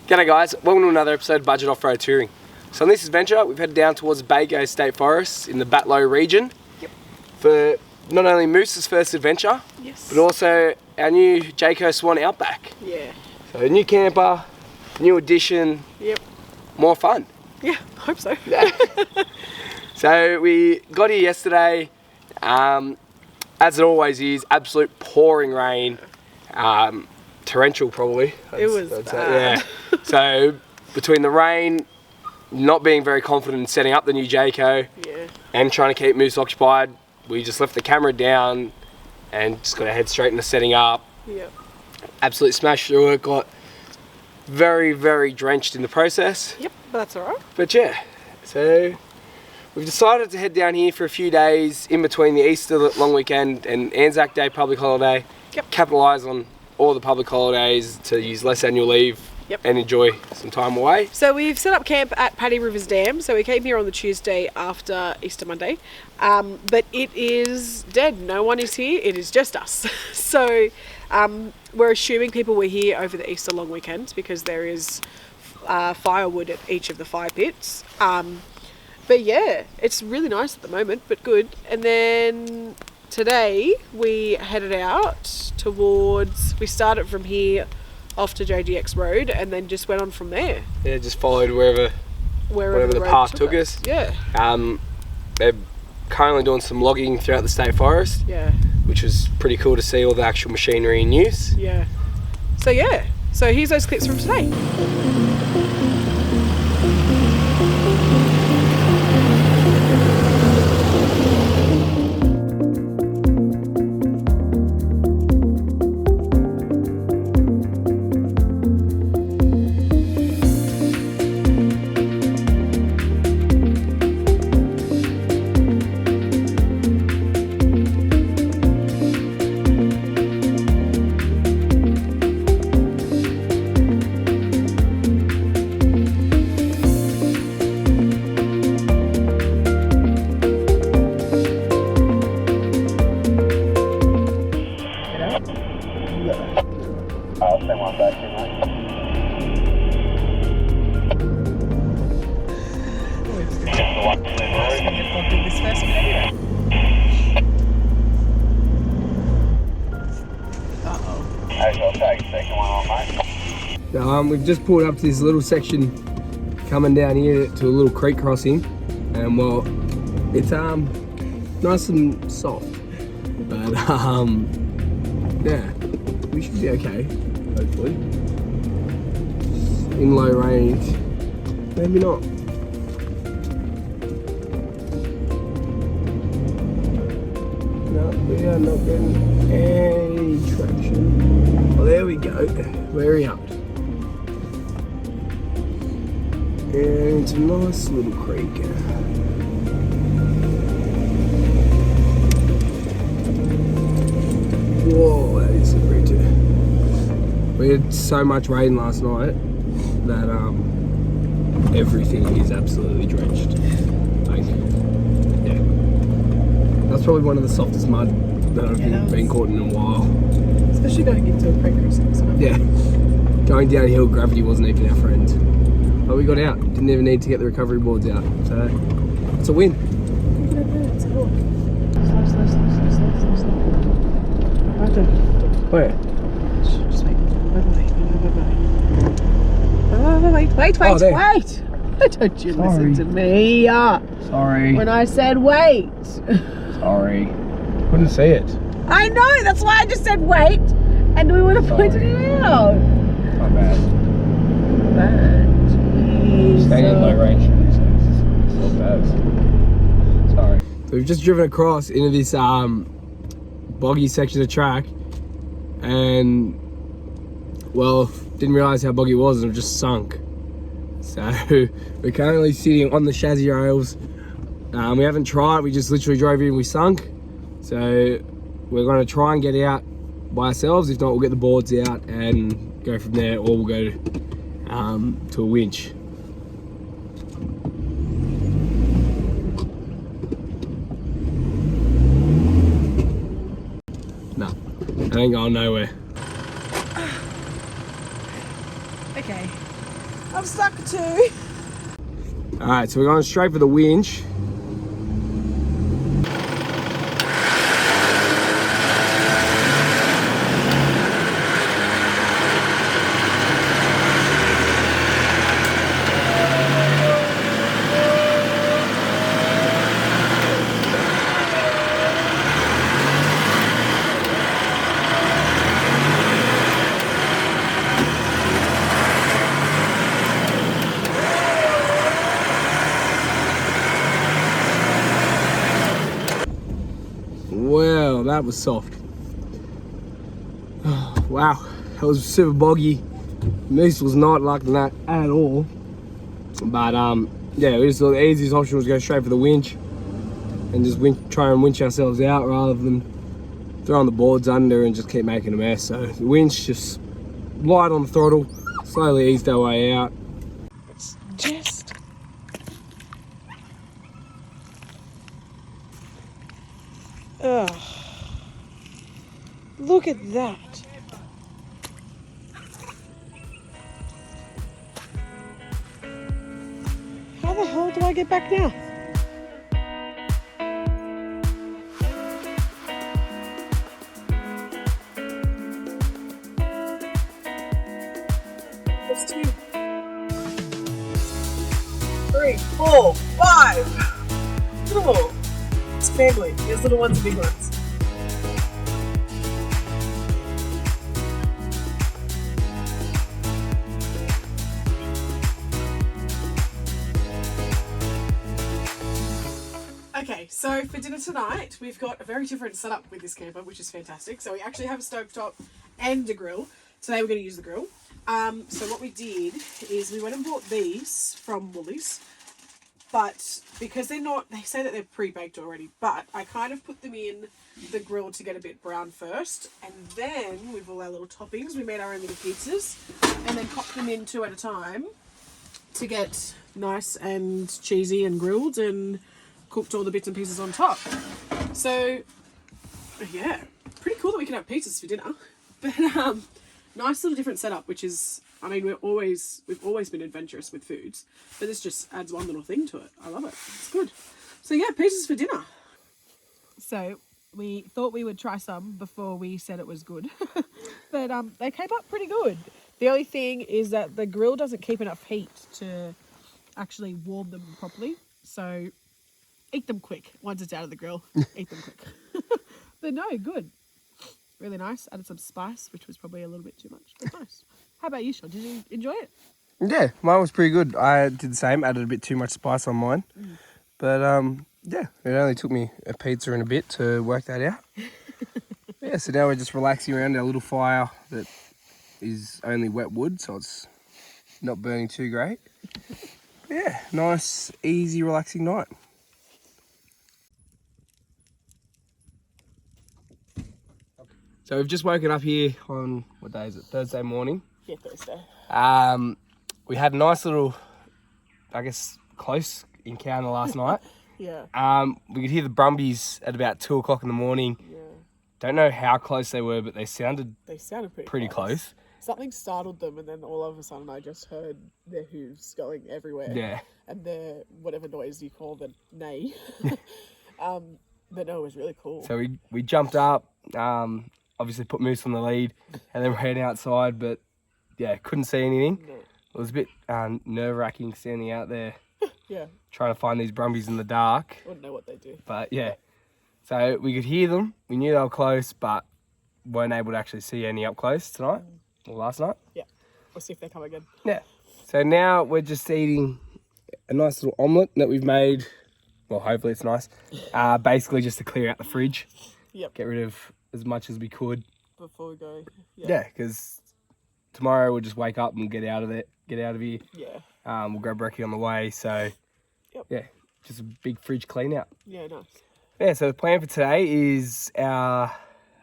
G'day guys, welcome to another episode of Budget Off-Road Touring. So on this adventure, we've headed down towards Bago State Forest in the Batlow region for not only Moose's first adventure, but also our new Jayco Swan Outback. So a new camper, new addition, more fun. Yeah, I hope so. So we got here yesterday, as it always is, absolute pouring rain, torrential probably. It was bad. Yeah. So between the rain, not being very confident in setting up the new Jayco, and trying to keep Moose occupied, we just left the camera down and just got our head straight into setting up. Absolutely smashed through it, got very, very drenched in the process. But that's alright. But yeah, so we've decided to head down here for a few days in between the Easter long weekend and Anzac Day public holiday. Capitalise on all the public holidays to use less annual leave and enjoy some time away. So we've set up camp at Paddy Rivers Dam. So we came here on the Tuesday after Easter Monday. But it is dead. No one is here. It is just us. So we're assuming people were here over the Easter long weekend because there is firewood at each of the fire pits. But yeah, it's really nice at the moment, but good. And then today we headed out towards, we started from here off to JGX Road and then just went on from there. Yeah, just followed wherever the path took us. Yeah. They're currently doing some logging throughout the state forest. Which was pretty cool to see all the actual machinery in use. So here's those clips from today. We've just pulled up to this little section coming down here to a little creek crossing, and well, it's nice and soft, but yeah, we should be okay, hopefully. In low range, maybe not. No, we are not getting any traction. Oh, there we go, very up. And it's a nice little creek. Whoa, that is slippery too. We had so much rain last night that everything is absolutely drenched. Like, yeah, that's probably one of the softest mud that I've been caught in a while. Especially going into a creek crossing. So. Yeah, going downhill, gravity wasn't even our friend. But we got out, didn't even need to get the recovery boards out, so it's a win. Let's go. Slow. Where? Just wait. Wait. Don't you listen to me. Sorry. When I said wait. Sorry. Couldn't see it. I know, that's why I just said wait, and we would have pointed it out. My bad. Bad. Staying in low range for these things. It's not bad. Sorry. So we've just driven across into this boggy section of track, and well, didn't realise how boggy it was and it just sunk. So we're currently sitting on the chassis rails. We haven't tried, we just literally drove in and we sunk. So we're going to try and get out by ourselves. If not, we'll get the boards out and go from there, or we'll go to a winch. No, it ain't going nowhere. Okay, I'm stuck too. Alright, so we're going straight for the winch. Well, that was soft. Wow, that was super boggy. Moose was not liking that at all. But yeah, we just thought the easiest option was go straight for the winch and just try and winch ourselves out rather than throwing the boards under and just keep making a mess. So the winch, just light on the throttle, slowly eased our way out. It's just... Ugh. Look at that. How the hell do I get back now? That's 2, 3, 4, 5. Oh, it's family. There's little ones and big ones. Okay, so for dinner tonight, we've got a very different setup with this camper, which is fantastic. So we actually have a stovetop and a grill. Today we're going to use the grill. So what we did is we went and bought these from Woolies, but because they're not, they say that they're pre-baked already, but I kind of put them in the grill to get a bit brown first, and then with all our little toppings, we made our own little pizzas, and then popped them in 2 at a time to get nice and cheesy and grilled and cooked all the bits and pieces on top. So yeah, pretty cool that we can have pizzas for dinner. But nice little different setup, which is, I mean, we've always been adventurous with foods, but this just adds one little thing to it. I love it. It's good. So yeah, pizzas for dinner. So we thought we would try some before we said it was good, but they came up pretty good. The only thing is that the grill doesn't keep enough heat to actually warm them properly. So eat them quick. Once it's out of the grill, eat them quick. But no, good. Really nice. Added some spice, which was probably a little bit too much, but nice. How about you, Sean? Did you enjoy it? Yeah, mine was pretty good. I did the same, added a bit too much spice on mine. But yeah, it only took me a pizza and a bit to work that out. Yeah, so now we're just relaxing around our little fire that is only wet wood, so it's not burning too great. Yeah, nice, easy, relaxing night. So we've just woken up here on, what day is it? Thursday morning. Yeah, Thursday. We had a nice little, I guess, close encounter last night. Yeah. We could hear the Brumbies at about 2 o'clock in the morning. Yeah. Don't know how close they were, but they sounded pretty close. Something startled them, and then all of a sudden I just heard their hooves going everywhere. Yeah. And their, whatever noise you call them, neigh. But no, it was really cool. So we jumped up, obviously put Moose on the lead, and then ran outside, but yeah, couldn't see anything. No. It was a bit nerve-wracking standing out there. Yeah. Trying to find these Brumbies in the dark. I wouldn't know what they do. But yeah, so we could hear them. We knew they were close, but weren't able to actually see any up close tonight or last night. Yeah, we'll see if they come again. Yeah. So now we're just eating a nice little omelette that we've made. Well, hopefully it's nice. Basically just to clear out the fridge. Yep. Get rid of as much as we could. Before we go. Yeah, because tomorrow we'll just wake up and get out of here. Yeah. We'll grab brekkie on the way. So yep. Yeah, just a big fridge clean out. Yeah, nice. Yeah, so the plan for today is we're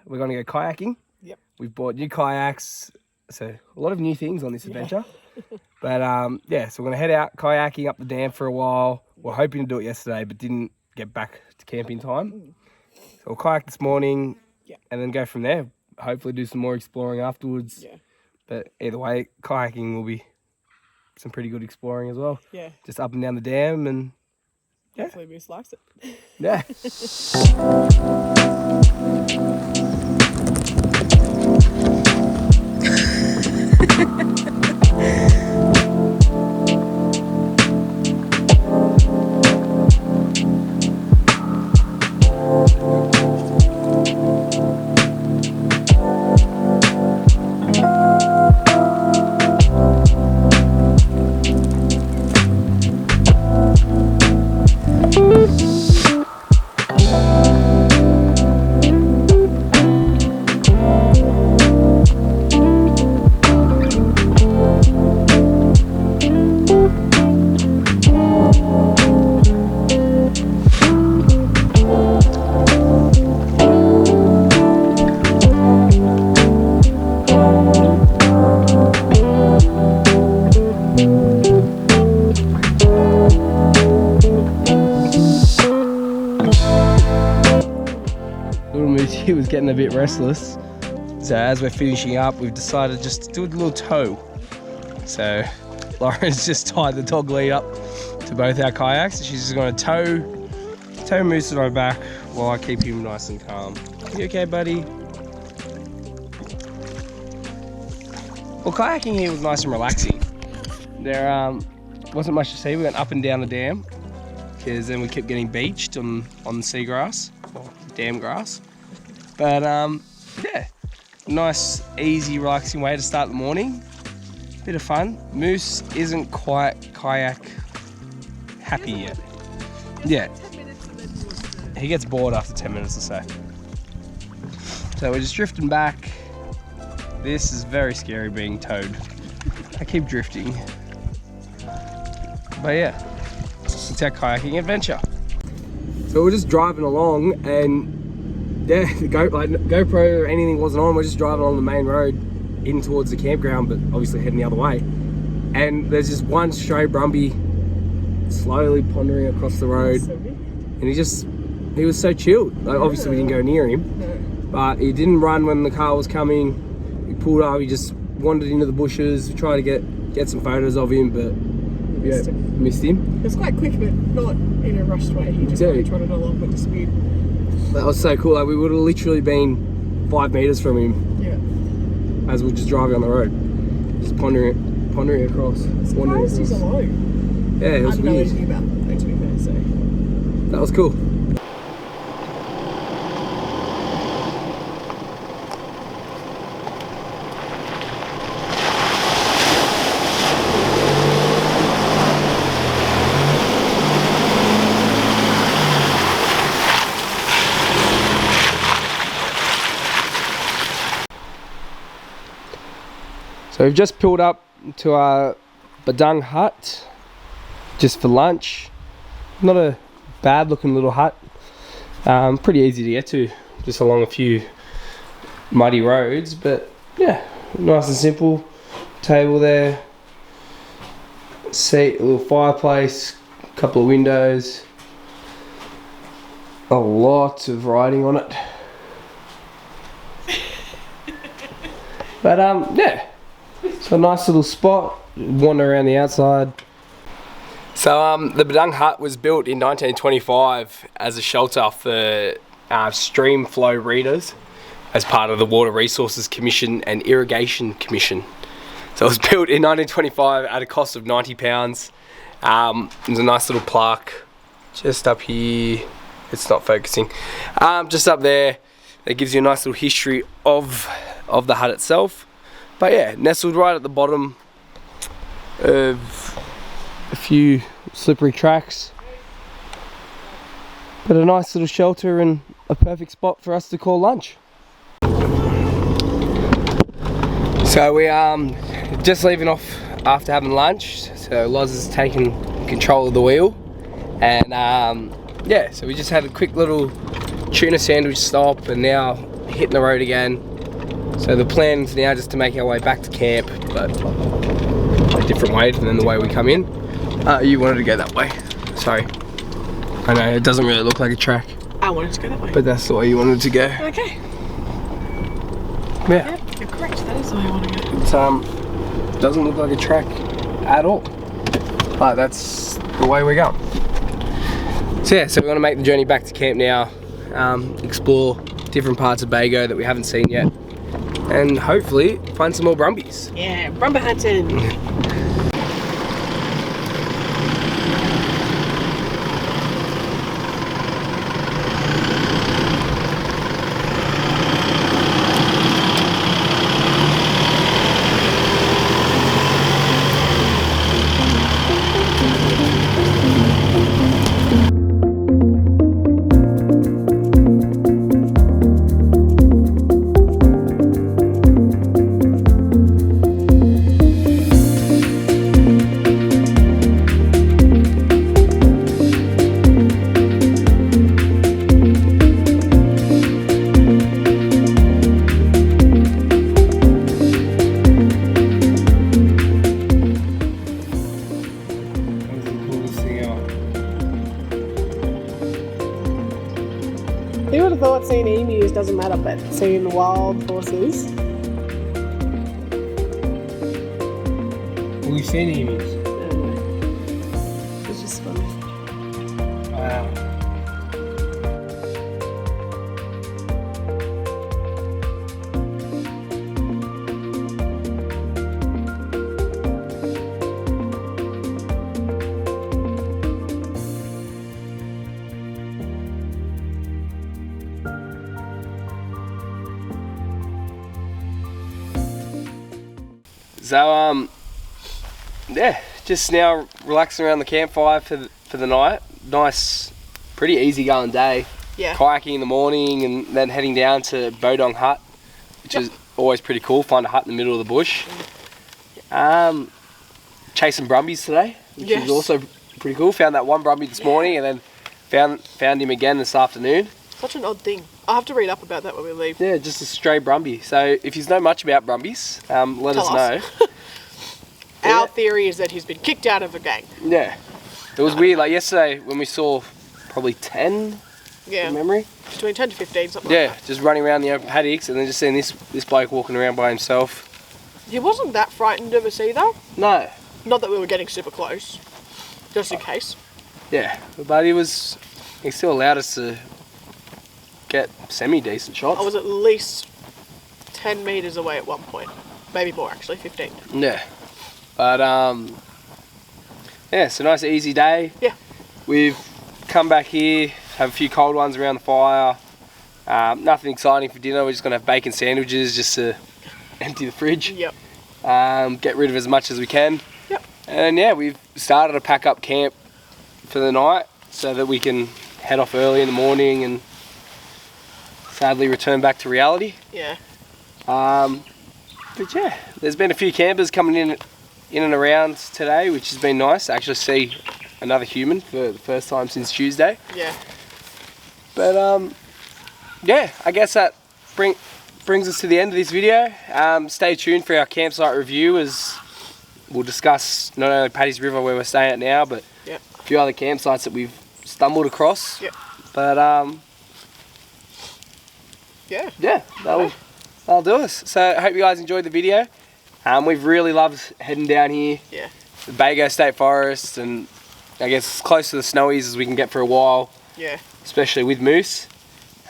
going to go kayaking. Yep. We've bought new kayaks, so a lot of new things on this adventure. But yeah, so we're going to head out kayaking up the dam for a while. We're hoping to do it yesterday, but didn't get back to camp in time. So we'll kayak this morning and then go from there. Hopefully do some more exploring afterwards. Yeah. But either way, kayaking will be some pretty good exploring as well. Yeah. Just up and down the dam and yeah. Hopefully Moose likes it. Yeah. He was getting a bit restless, so as we're finishing up we've decided just to do a little tow. So Lauren's just tied the dog lead up to both our kayaks. She's just going to tow Moose and I back while I keep him nice and calm. You okay, buddy? Well, kayaking here was nice and relaxing. There wasn't much to see. We went up and down the dam because then we kept getting beached on the seagrass or dam grass. But yeah, nice, easy, relaxing way to start the morning. Bit of fun. Moose isn't quite kayak happy yet. Yeah, he gets bored after 10 minutes or so. So we're just drifting back. This is very scary being towed. I keep drifting. But yeah, it's our kayaking adventure. So we're just driving along and yeah, the GoPro or anything wasn't on. We're just driving along the main road in towards the campground, but obviously heading the other way. And there's just one stray Brumbie slowly pondering across the road. And he was so chilled. Like, obviously we didn't go near him, but he didn't run when the car was coming. He pulled up, he just wandered into the bushes. We tried to get some photos of him, but yeah, missed him. It was quite quick, but not in a rushed way. He just really trotted along but disappeared. That was so cool. Like, we would have literally been 5 meters from him. Yeah. As we were just driving on the road, just pondering across. Surprised he's alone. Yeah, it was weird. I didn't know anything about it, to be fair, so that was cool. So we've just pulled up to our Badung hut just for lunch. Not a bad looking little hut. Pretty easy to get to, just along a few muddy roads, but yeah, nice and simple. Table there, seat, a little fireplace, a couple of windows, a lot of writing on it. But yeah. So a nice little spot, wander around the outside. So the Badung hut was built in 1925 as a shelter for stream flow readers as part of the Water Resources Commission and Irrigation Commission. So it was built in 1925 at a cost of £90. There's a nice little plaque just up here. It's not focusing. Just up there, that gives you a nice little history of the hut itself. But yeah, nestled right at the bottom of a few slippery tracks. But a nice little shelter and a perfect spot for us to call lunch. So we just leaving off after having lunch. So Loz is taking control of the wheel. And yeah, so we just had a quick little tuna sandwich stop and now hitting the road again. So the plan is now just to make our way back to camp, but a different way than the way we come in. You wanted to go that way. Sorry. I know, it doesn't really look like a track. I wanted to go that way. But that's the way you wanted to go. Okay. Yeah. Yep, you're correct. That is the way I want to go. It doesn't look like a track at all. But that's the way we're going. So yeah, so we're gonna make the journey back to camp now, explore different parts of Bago that we haven't seen yet, and hopefully find some more Brumbies. Yeah, Brumby hunting. Who would have thought seeing emus doesn't matter, but seeing the wild horses. We've seen emus. It's just funny. Wow. So yeah, just now relaxing around the campfire for the night. Nice, pretty easy going day. Yeah. Kayaking in the morning and then heading down to Bodong Hut, which is always pretty cool. Find a hut in the middle of the bush. Chasing Brumbies today, which is also pretty cool. Found that one Brumbie this morning and then found him again this afternoon. Such an odd thing. I'll have to read up about that when we leave. Yeah, just a stray Brumbie. So if you know much about Brumbies, let us know. Our theory is that he's been kicked out of a gang. Yeah. It was weird, like yesterday when we saw probably 10 from memory. Between 10 to 15, something like that. Just running around the open paddocks and then just seeing this bloke walking around by himself. He wasn't that frightened of us either. No. Not that we were getting super close, just in case. Yeah, but he still allowed us to get semi-decent shots. I was at least 10 metres away at one point. Maybe more actually, 15. Yeah. But yeah, it's a nice easy day. Yeah. We've come back here, have a few cold ones around the fire. Nothing exciting for dinner. We're just gonna have bacon sandwiches just to empty the fridge. Yep. Get rid of as much as we can. Yep. And yeah, we've started to pack up camp for the night so that we can head off early in the morning and sadly return back to reality. Yeah. But yeah, there's been a few campers coming in and around today, which has been nice to actually see another human for the first time since Tuesday. Yeah. But yeah, I guess that brings us to the end of this video. Stay tuned for our campsite review as we'll discuss not only Paddy's River where we're staying at now, but a few other campsites that we've stumbled across. Yep. But yeah, that'll do us. So I hope you guys enjoyed the video. We've really loved heading down here. Yeah. The Bago State Forest, and I guess as close to the snowies as we can get for a while. Yeah. Especially with moose.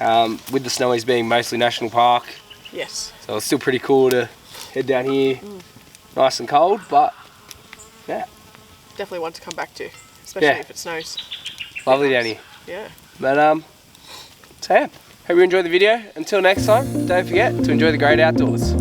With the snowies being mostly national park. Yes. So it's still pretty cool to head down here. Nice and cold, but yeah. Definitely one to come back to, especially if it snows. Lovely down here. Yeah. But so yeah, hope you enjoyed the video. Until next time, don't forget to enjoy the great outdoors.